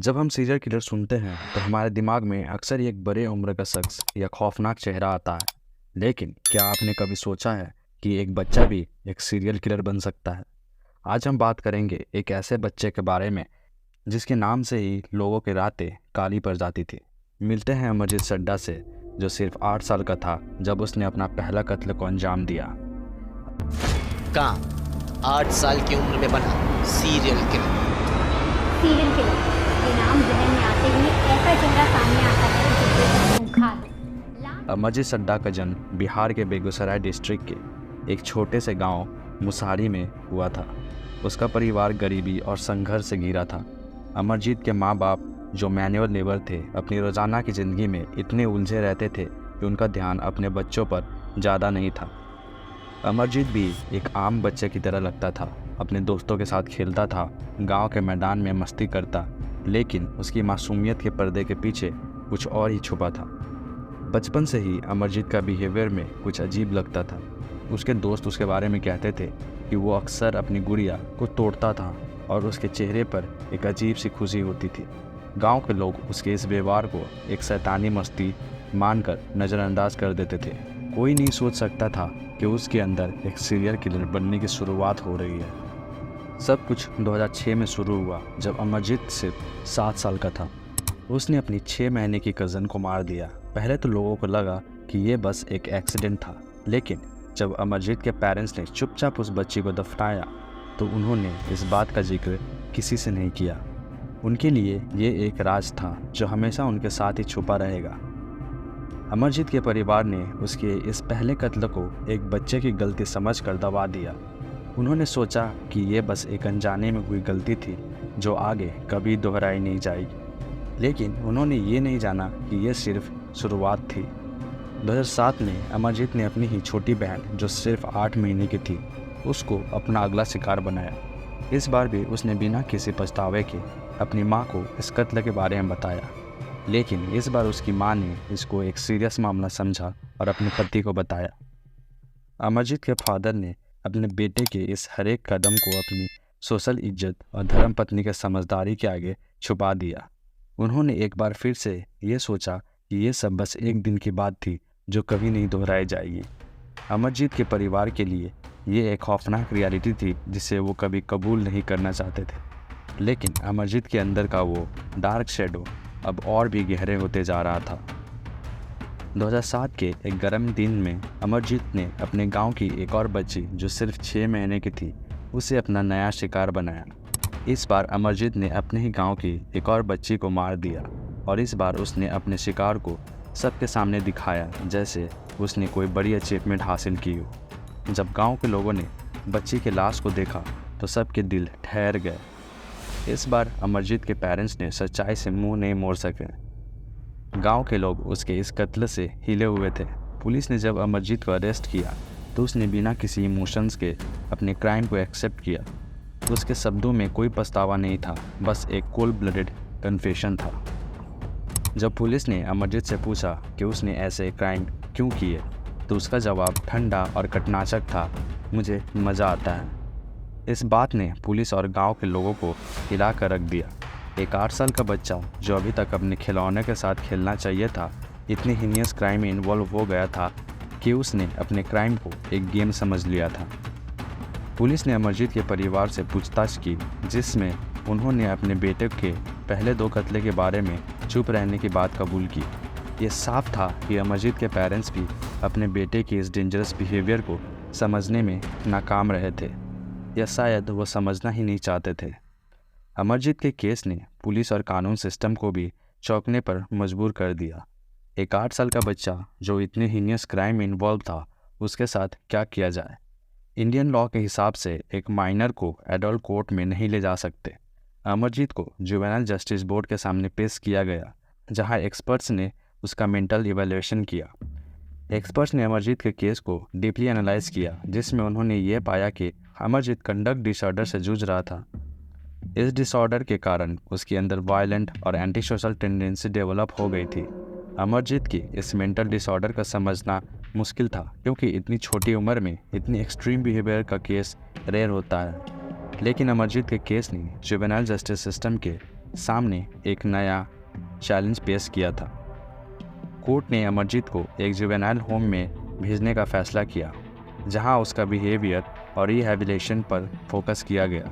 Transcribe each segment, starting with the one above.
जब हम serial killer सुनते हैं तो हमारे दिमाग में अक्सर ही एक बड़े उम्र का शख्स या खौफनाक चेहरा आता है। लेकिन क्या आपने कभी सोचा है कि एक बच्चा भी एक सीरियल किलर बन सकता है? आज हम बात करेंगे एक ऐसे बच्चे के बारे में जिसके नाम से ही लोगों की रातें काली पड़ जाती थी। मिलते हैं अमरजीत सड्डा से, जो सिर्फ 8 साल का था जब उसने अपना पहला कत्ल को अंजाम दिया। काम 8 साल की उम्र में बना सीरियल किलर। सीरियल किलर ये नाम जहन में आते ही ऐसा चेहरा सामने आता है जो बेहद खूंखार। अमरजीत सड्डा का जन्म बिहार के बेगूसराय डिस्ट्रिक्ट के एक छोटे से गांव मुसहरी में हुआ था। उसका परिवार गरीबी और संघर्ष से घिरा था। अमरजीत के माँ बाप, जो मैनुअल लेबर थे, अपनी रोज़ाना की ज़िंदगी में इतने उलझे रहते थे कि उनका ध्यान अपने बच्चों पर ज़्यादा नहीं था। अमरजीत भी एक आम बच्चे की तरह लगता था। अपने दोस्तों के साथ खेलता था, गांव के मैदान में मस्ती करता, लेकिन उसकी मासूमियत के पर्दे के पीछे कुछ और ही छुपा था। बचपन से ही अमरजीत का बिहेवियर में कुछ अजीब लगता था। उसके दोस्त उसके बारे में कहते थे कि वो अक्सर अपनी गुड़िया को तोड़ता था और उसके चेहरे पर एक अजीब सी खुशी होती थी। गांव के लोग उसके इस व्यवहार को एक शैतानी मस्ती मानकर नज़रअंदाज कर देते थे। कोई नहीं सोच सकता था कि उसके अंदर एक सीरियल किलर बनने की शुरुआत हो रही है। सब कुछ 2006 में शुरू हुआ जब अमरजीत सिर्फ 7 साल का था। उसने अपनी 6 महीने की कज़न को मार दिया। पहले तो लोगों को लगा कि ये बस एक एक्सीडेंट था, लेकिन जब अमरजीत के पेरेंट्स ने चुपचाप उस बच्ची को दफनाया तो उन्होंने इस बात का जिक्र किसी से नहीं किया। उनके लिए ये एक राज था जो हमेशा उनके साथ ही छुपा रहेगा। अमरजीत के परिवार ने उसके इस पहले कत्ल को एक बच्चे की गलती समझकर दबा दिया। उन्होंने सोचा कि ये बस एक अनजाने में हुई गलती थी जो आगे कभी दोहराई नहीं जाएगी, लेकिन उन्होंने ये नहीं जाना कि ये सिर्फ शुरुआत थी। 2007 में अमरजीत ने अपनी ही छोटी बहन, जो सिर्फ 8 महीने की थी, उसको अपना अगला शिकार बनाया। इस बार भी उसने बिना किसी पछतावे के अपनी माँ को इस कत्ल के बारे में बताया, लेकिन इस बार उसकी माँ ने इसको एक सीरियस मामला समझा और अपने पति को बताया। अमरजीत के फादर ने अपने बेटे के इस हर एक कदम को अपनी सोशल इज्जत और धर्मपत्नी के समझदारी के आगे छुपा दिया। उन्होंने एक बार फिर से ये सोचा कि ये सब बस एक दिन की बात थी जो कभी नहीं दोहराई जाएगी। अमरजीत के परिवार के लिए ये एक खौफनाक रियलिटी थी जिसे वो कभी कबूल नहीं करना चाहते थे, लेकिन अमरजीत के अंदर का वो डार्क शेडो अब और भी गहरे होते जा रहा था। 2007 के एक गर्म दिन में अमरजीत ने अपने गांव की एक और बच्ची, जो सिर्फ 6 महीने की थी, उसे अपना नया शिकार बनाया। इस बार अमरजीत ने अपने ही गांव की एक और बच्ची को मार दिया और इस बार उसने अपने शिकार को सबके सामने दिखाया जैसे उसने कोई बड़ी अचीवमेंट हासिल की हो। जब गांव के लोगों ने बच्ची के लाश को देखा तो सबके दिल ठहर गए। इस बार अमरजीत के पेरेंट्स ने सच्चाई से मुंह नहीं मोड़ सके। गांव के लोग उसके इस कत्ल से हिले हुए थे। पुलिस ने जब अमरजीत को अरेस्ट किया तो उसने बिना किसी इमोशंस के अपने क्राइम को एक्सेप्ट किया। उसके शब्दों में कोई पछतावा नहीं था, बस एक कोल्ड ब्लडेड कन्फेशन था। जब पुलिस ने अमरजीत से पूछा कि उसने ऐसे क्राइम क्यों किए, तो उसका जवाब ठंडा और कटनाचक था, मुझे मज़ा आता है। इस बात ने पुलिस और गांव के लोगों को हिला कर रख दिया। एक 8 साल का बच्चा जो अभी तक अपने खिलौने के साथ खेलना चाहिए था, इतनी हीनियस क्राइम में इन्वॉल्व हो गया था कि उसने अपने क्राइम को एक गेम समझ लिया था। पुलिस ने अमरजीत के परिवार से पूछताछ की, जिसमें उन्होंने अपने बेटे के पहले 2 कत्ले के बारे में चुप रहने की बात कबूल की। ये साफ था कि अमरजीत के पेरेंट्स भी अपने बेटे के इस डेंजरस बिहेवियर को समझने में नाकाम रहे थे, या शायद वो समझना ही नहीं चाहते थे। अमरजीत के केस ने पुलिस और कानून सिस्टम को भी चौंकने पर मजबूर कर दिया। एक 8 साल का बच्चा जो इतने हीनियस क्राइम में इन्वॉल्व था, उसके साथ क्या किया जाए? इंडियन लॉ के हिसाब से एक माइनर को एडल्ट कोर्ट में नहीं ले जा सकते। अमरजीत को जुवेनाइल जस्टिस बोर्ड के सामने पेश किया गया, जहां एक्सपर्ट्स ने उसका मेंटल इवैल्यूएशन किया। एक्सपर्ट्स ने अमरजीत के केस को डीपली एनालाइज किया, जिसमें उन्होंने ये पाया कि अमरजीत कंडक्ट डिसऑर्डर से जूझ रहा था। इस डिसऑर्डर के कारण उसके अंदर वायलेंट और एंटी सोशल टेंडेंसी डेवलप हो गई थी। अमरजीत की इस मेंटल डिसऑर्डर का समझना मुश्किल था, क्योंकि इतनी छोटी उम्र में इतनी एक्सट्रीम बिहेवियर का केस रेयर होता है। लेकिन अमरजीत के केस ने जुवेनाइल जस्टिस सिस्टम के सामने एक नया चैलेंज पेश किया था। कोर्ट ने अमरजीत को एक जुवेनाइल होम में भेजने का फैसला किया, जहां उसका बिहेवियर और रिहैबिलिटेशन पर फोकस किया गया।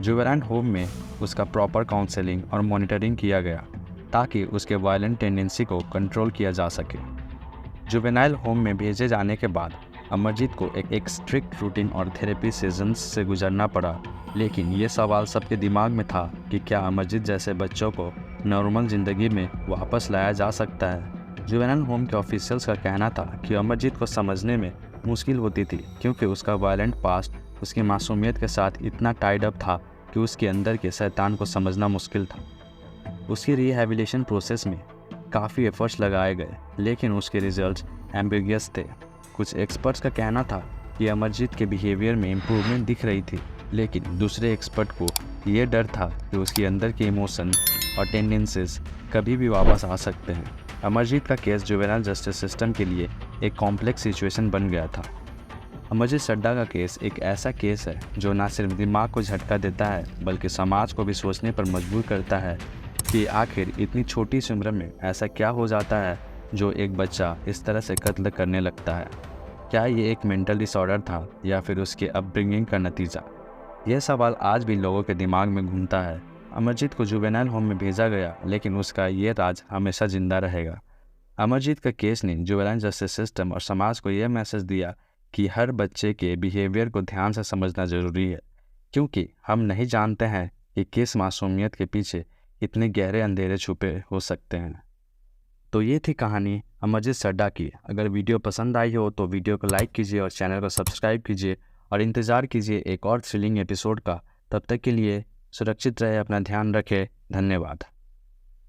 जुवेनाइल होम में उसका प्रॉपर काउंसलिंग और मॉनिटरिंग किया गया ताकि उसके वायलेंट टेंडेंसी को कंट्रोल किया जा सके। जुवेनाइल होम में भेजे जाने के बाद अमरजीत को एक स्ट्रिक्ट रूटीन और थेरेपी सेशंस से गुजरना पड़ा, लेकिन ये सवाल सबके दिमाग में था कि क्या अमरजीत जैसे बच्चों को नॉर्मल ज़िंदगी में वापस लाया जा सकता है। जुवेनाइल होम के ऑफिशियल्स का कहना था कि अमरजीत को समझने में मुश्किल होती थी क्योंकि उसका वायलेंट पास्ट उसकी मासूमियत के साथ इतना टाइड अप था कि उसके अंदर के शैतान को समझना मुश्किल था। उसकी रिहैबिलिटेशन प्रोसेस में काफ़ी एफर्ट्स लगाए गए, लेकिन उसके रिजल्ट्स एम्बिगियस थे। कुछ एक्सपर्ट्स का कहना था कि अमरजीत के बिहेवियर में इम्प्रूवमेंट दिख रही थी, लेकिन दूसरे एक्सपर्ट को ये डर था कि उसके अंदर के इमोशन और टेंडेंसीज कभी भी वापस आ सकते हैं। अमरजीत का केस जुवेनाइल जस्टिस सिस्टम के लिए एक कॉम्प्लेक्स सिचुएशन बन गया था। अमरजीत सड्डा का केस एक ऐसा केस है जो न सिर्फ दिमाग को झटका देता है बल्कि समाज को भी सोचने पर मजबूर करता है कि आखिर इतनी छोटी सी उम्र में ऐसा क्या हो जाता है जो एक बच्चा इस तरह से कत्ल करने लगता है। क्या ये एक मेंटल डिसऑर्डर था या फिर उसके अपब्रिंगिंग का नतीजा? यह सवाल आज भी लोगों के दिमाग में घूमता है। अमरजीत को जुवेनाइल होम में भेजा गया, लेकिन उसका ये राज हमेशा जिंदा रहेगा। अमरजीत का केस ने जुवेनाइल जस्टिस सिस्टम और समाज को यह मैसेज दिया कि हर बच्चे के बिहेवियर को ध्यान से समझना ज़रूरी है, क्योंकि हम नहीं जानते हैं कि किस मासूमियत के पीछे इतने गहरे अंधेरे छुपे हो सकते हैं। तो ये थी कहानी अमरजीत सड्डा की। अगर वीडियो पसंद आई हो तो वीडियो को लाइक कीजिए और चैनल को सब्सक्राइब कीजिए और इंतज़ार कीजिए एक और थ्रिलिंग एपिसोड का। तब तक के लिए सुरक्षित रहे, अपना ध्यान रखें। धन्यवाद।